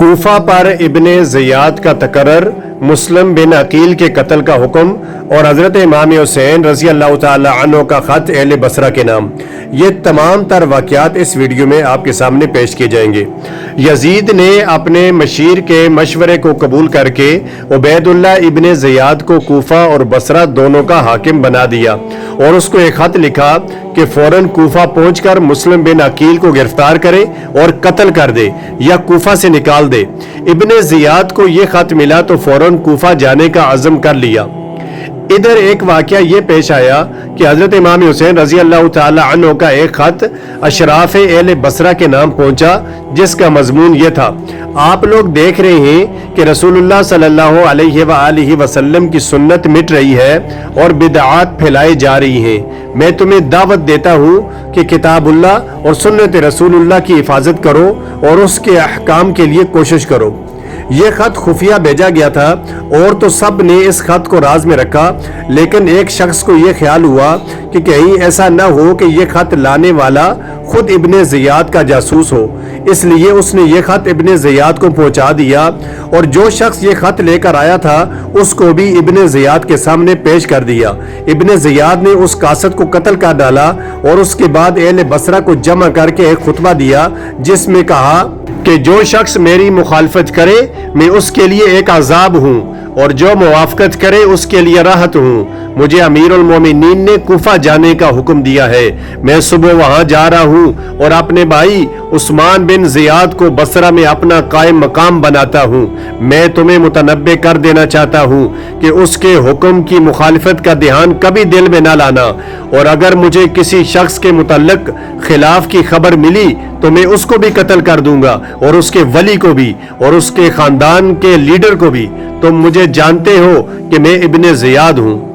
कोफा पर Ibn Ziyad का तकर्रर, मुस्लिम बिन अकील के कत्ल का हुक्म और हज़रत इमाम हुसैन रज़ी अल्लाह तआला अन्हु का ख़त अहले बसरा के नाम। ये तमाम तर वाक़यात इस वीडियो में आपके सामने पेश किए जाएंगे। यजीद ने अपने मशीर के मशवरे को कबूल करके उबैदुल्लाह इब्ने ज़ियाद को कूफा और बसरा दोनों का हाकिम बना दिया और उसको एक ख़त लिखा कि फ़ौरन कूफा पहुंचकर मुस्लिम बिन अकील को गिरफ्तार करे और कत्ल कर दे या कूफा से निकाल दे। इब्ने ज़ियाद को ये ख़त मिला तो फ़ौरन कूफा जाने का अज़म कर लिया। इधर एक वाक़या ये पेश आया कि हज़रत इमाम हुसैन रज़ी अल्लाह तआला अन्हु का एक ख़त अशराफ अहले बसरा के नाम पहुंचा, जिसका मजमून ये था, आप लोग देख रहे हैं कि रसूलुल्लाह सल्लल्लाहु अलैहि वसल्लम की सुन्नत मिट रही है और बिदआत फैलाई जा रही हैं। मैं तुम्हें दावत देता हूँ कि किताबुल्लाह और सुन्नत रसूलुल्लाह की हिफाजत करो और उसके अहकाम के लिए कोशिश करो। यह खत खुफिया भेजा गया था और तो सब ने इस खत को राज में रखा, लेकिन एक शख्स को यह ख्याल हुआ कि कहीं ऐसा न हो कि यह खत लाने वाला खुद इब्ने ज़ियाद का जासूस हो, इसलिए उसने यह खत इब्ने ज़ियाद को पहुंचा दिया और जो शख्स यह खत लेकर आया था उसको भी इब्ने ज़ियाद के सामने पेश कर दिया। इब्ने ज़ियाद ने उस कासद को कत्ल कर डाला और उसके बाद अहले बसरा को जमा करके एक खुतबा दिया जिसमें कहा कि जो शख्स मेरी मुखालफत करे मैं उसके लिए एक अजाब हूँ और जो मुवाफकत करे उसके लिए राहत हूँ। मुझे अमीरुल मोमिनीन ने कूफा जाने का हुक्म दिया है। मैं सुबह वहां जा रहा हूँ और अपने भाई उस्मान बिन ज़ियाद को बसरा में अपना कायम मकाम बनाता हूँ। मैं तुम्हें मुतनब्बे कर देना चाहता हूँ कि उसके हुक्म की मुखालिफत का ध्यान कभी दिल में न लाना, और अगर मुझे किसी शख्स के मुतल्लिक खिलाफ की खबर मिली तो मैं उसको भी कत्ल कर दूंगा और उसके वली को भी और उसके खानदान के लीडर को भी। तुम मुझे जानते हो कि मैं इब्ने ज़ियाद हूँ।